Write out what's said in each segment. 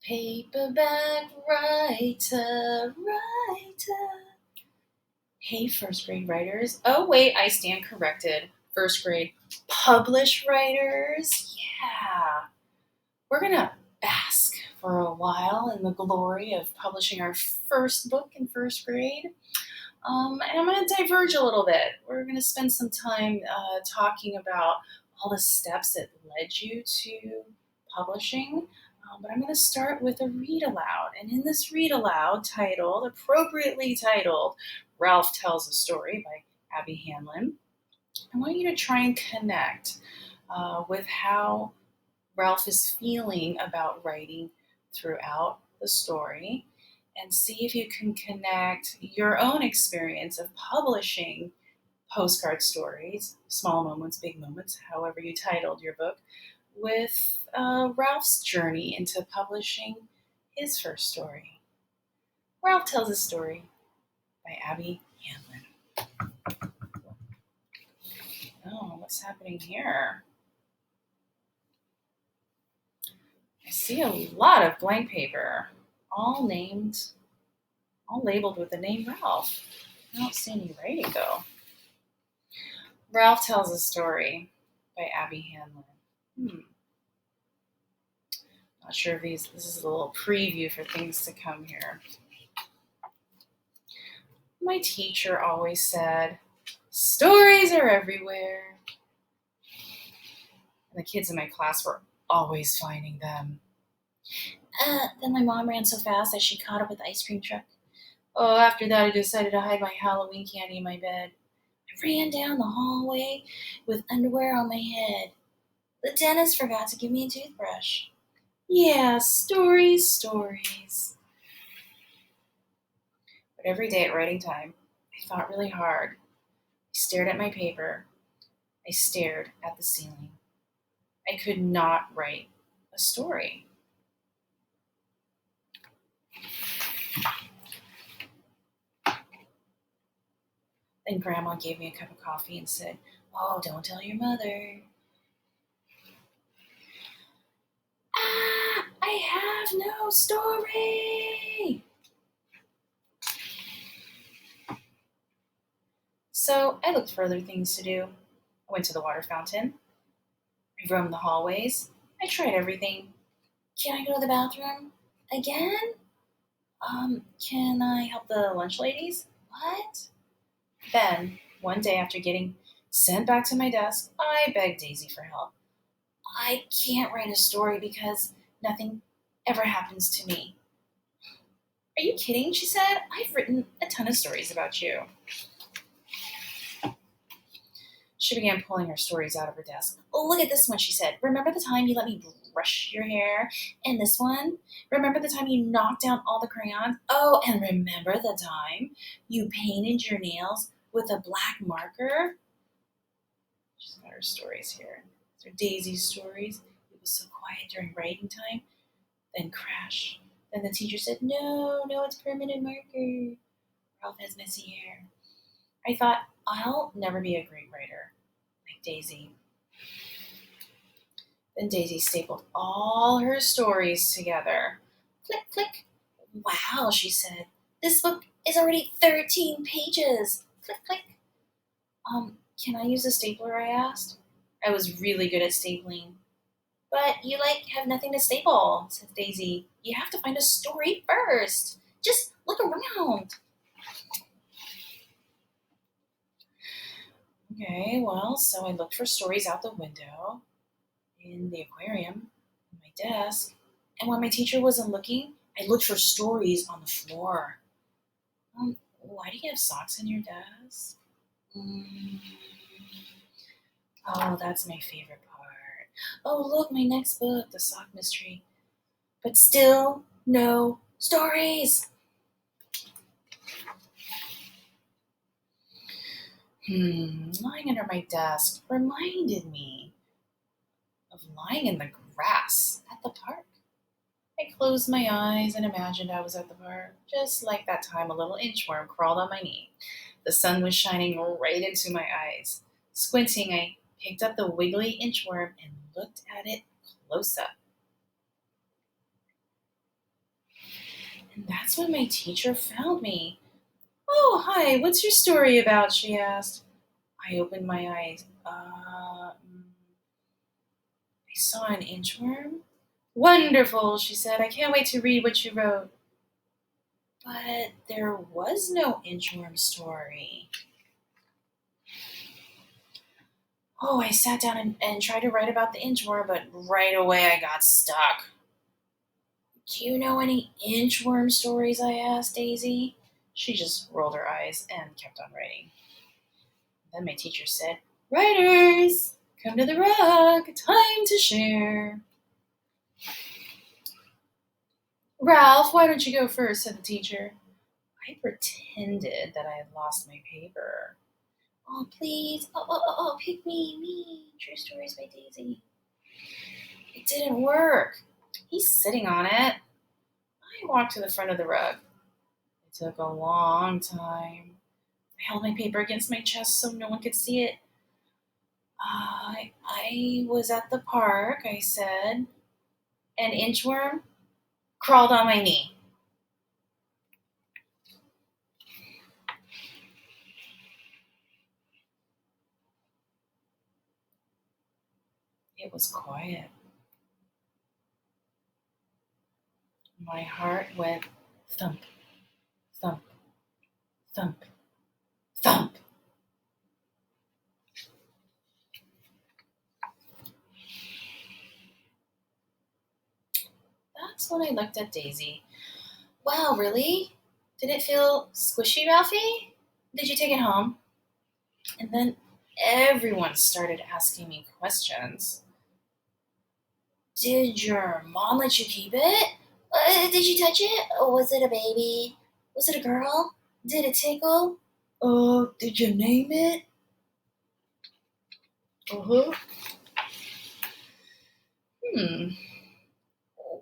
Paperback writer. Hey, first grade writers. Oh, wait, I stand corrected. First grade published writers. Yeah. We're going to bask for a while in the glory of publishing our first book in first grade. And I'm going to diverge a little bit. We're going to spend some time talking about all the steps that led you to publishing. But I'm going to start with a read aloud. And in this read aloud, appropriately titled, Ralph Tells a Story by Abby Hanlon, I want you to try and connect with how Ralph is feeling about writing throughout the story, and see if you can connect your own experience of publishing postcard stories, small moments, big moments, however you titled your book, with Ralph's journey into publishing his first story. Ralph Tells a Story by Abby Hanlon. Oh, what's happening here? I see a lot of blank paper, all labeled with the name Ralph. I don't see any writing though. Ralph Tells a Story by Abby Hanlon. Not sure if this is a little preview for things to come here. My teacher always said, stories are everywhere. And the kids in my class were always finding them. Then my mom ran so fast that she caught up with the ice cream truck. Oh, after that I decided to hide my Halloween candy in my bed. I ran down the hallway with underwear on my head. The dentist forgot to give me a toothbrush. Yeah, stories. But every day at writing time, I thought really hard. I stared at my paper. I stared at the ceiling. I could not write a story. Then Grandma gave me a cup of coffee and said, "Oh, don't tell your mother." I have no story. So I looked for other things to do. I went to the water fountain. I roamed the hallways. I tried everything. Can I go to the bathroom? Again? Can I help the lunch ladies? What? Then, one day after getting sent back to my desk, I begged Daisy for help. I can't write a story because nothing ever happens to me. Are you kidding? She said. I've written a ton of stories about you. She began pulling her stories out of her desk. Oh, look at this one, she said. Remember the time you let me brush your hair? And this one? Remember the time you knocked down all the crayons? Oh, and remember the time you painted your nails with a black marker? She's got her stories here. These are Daisy's stories. It was so quiet during writing time. Then crash. Then the teacher said, no, it's permanent marker. Ralph has messy hair. I thought, I'll never be a great writer like Daisy. Then Daisy stapled all her stories together. Click, click. Wow, she said. This book is already 13 pages. Click, click. Can I use a stapler? I asked. I was really good at stapling. But you, have nothing to staple, said Daisy. You have to find a story first. Just look around. Okay, well, so I looked for stories out the window, in the aquarium, on my desk, and when my teacher wasn't looking, I looked for stories on the floor. Why do you have socks in your desk? Oh, that's my favorite part. Oh, look, my next book, The Sock Mystery. But still, no stories. Lying under my desk reminded me of lying in the grass at the park. I closed my eyes and imagined I was at the park, just like that time a little inchworm crawled on my knee. The sun was shining right into my eyes. Squinting, I picked up the wiggly inchworm and looked at it close up. And that's when my teacher found me. "Oh, hi, what's your story about?" she asked. I opened my eyes. I saw an inchworm. "Wonderful," she said. "I can't wait to read what you wrote." But there was no inchworm story. Oh, I sat down and tried to write about the inchworm, but right away I got stuck. "Do you know any inchworm stories?" I asked Daisy. She just rolled her eyes and kept on writing. Then my teacher said, "Writers, come to the rug, time to share." "Ralph, why don't you go first?" said the teacher. I pretended that I had lost my paper. "Oh, please, pick me. True Stories by Daisy." It didn't work. He's sitting on it. I walked to the front of the rug. It took a long time. I held my paper against my chest so no one could see it. I was at the park, I said. An inchworm crawled on my knee. It was quiet. My heart went thump, thump, thump, thump. That's when I looked at Daisy. "Wow, really? Did it feel squishy, Ralphie? Did you take it home?" And then everyone started asking me questions. "Did your mom let you keep it? Did you touch it? Was it a baby? Was it a girl? Did it tickle? Did you name it?" Uh-huh. Hmm.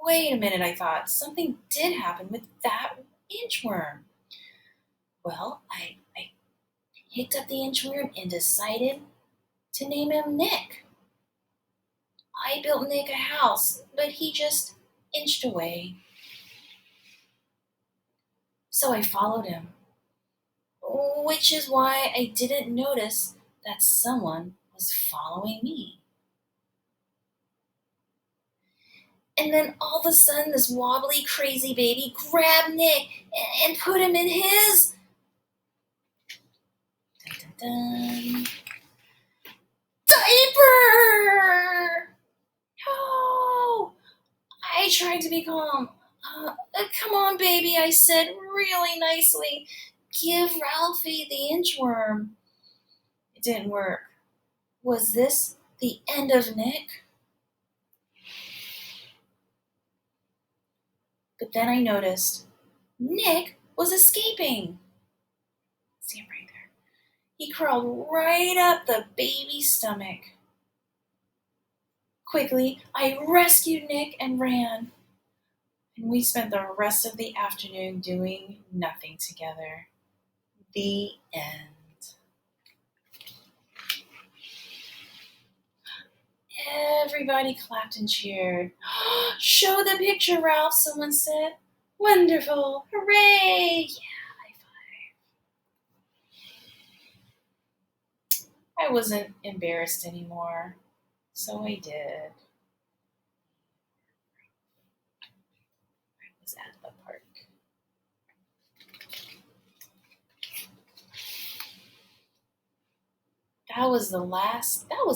Wait a minute, I thought. Something did happen with that inchworm. Well, I picked up the inchworm and decided to name him Nick. I built Nick a house, but he just inched away. So I followed him, which is why I didn't notice that someone was following me. And then all of a sudden, this wobbly, crazy baby grabbed Nick and put him in his dun, dun, dun, diaper. No! I tried to be calm. Come on, baby, I said really nicely. Give Ralphie the inchworm. It didn't work. Was this the end of Nick? But then I noticed Nick was escaping. See him right there. He crawled right up the baby's stomach. Quickly, I rescued Nick and ran. And we spent the rest of the afternoon doing nothing together. The end. Everybody clapped and cheered. "Show the picture, Ralph," someone said. "Wonderful. Hooray." Yeah, high five. I wasn't embarrassed anymore, so I did. I was at the park. That was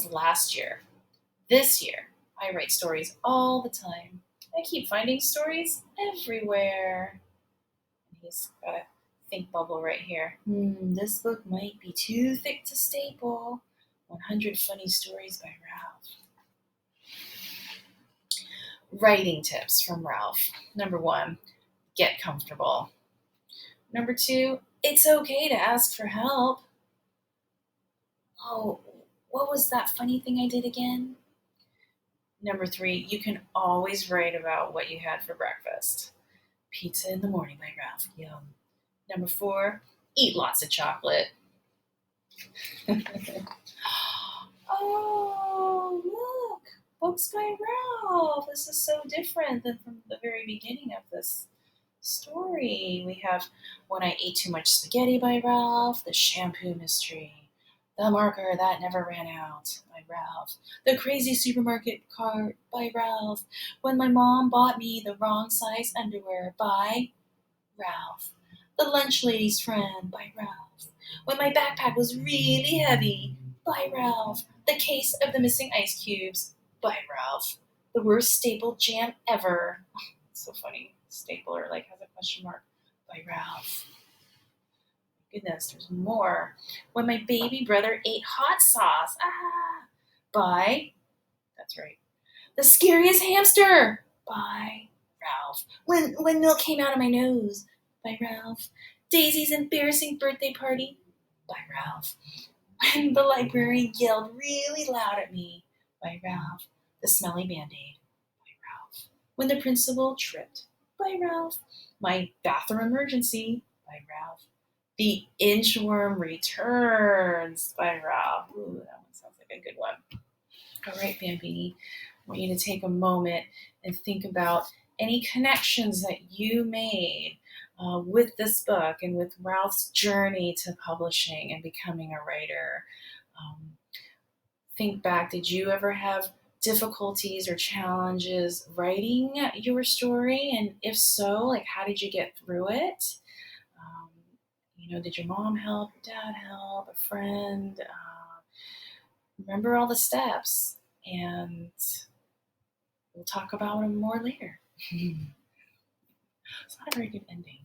last year. This year, I write stories all the time. I keep finding stories everywhere. And he's got a think bubble right here. This book might be too thick to staple. 100 Funny Stories by Ralph. Writing tips from Ralph. Number 1, get comfortable. Number 2, it's okay to ask for help. Oh, what was that funny thing I did again? Number 3, you can always write about what you had for breakfast. Pizza in the morning by Ralph. Yum. Number 4, eat lots of chocolate. Oh, look, books by Ralph. This is so different than from the very beginning of this story. We have When I Ate Too Much Spaghetti by Ralph, The Shampoo Mystery, The Marker That Never Ran Out by Ralph, The Crazy Supermarket Cart by Ralph, When My Mom Bought Me the Wrong Size Underwear by Ralph, The Lunch Lady's Friend by Ralph, When My Backpack Was Really Heavy by Ralph, The Case of the Missing Ice Cubes by Ralph, The Worst Staple Jam Ever. So funny. Stapler has a question mark by Ralph. Goodness, there's more. When My Baby Brother Ate Hot Sauce. By, that's right, The Scariest Hamster by Ralph. When Milk Came Out of My Nose by Ralph. Daisy's Embarrassing Birthday Party by Ralph. When the Librarian Yelled Really Loud at Me by Ralph. The Smelly Band-Aid by Ralph. When the Principal Tripped by Ralph. My Bathroom Emergency by Ralph. The Inchworm Returns by Ralph. Ooh, that one sounds like a good one. All right, Bambini, I want you to take a moment and think about any connections that you made with this book and with Ralph's journey to publishing and becoming a writer. Think back, did you ever have difficulties or challenges writing your story? And if so, how did you get through it? Did your mom help, your dad help, a friend? Remember all the steps, and we'll talk about them more later. It's not a very good ending.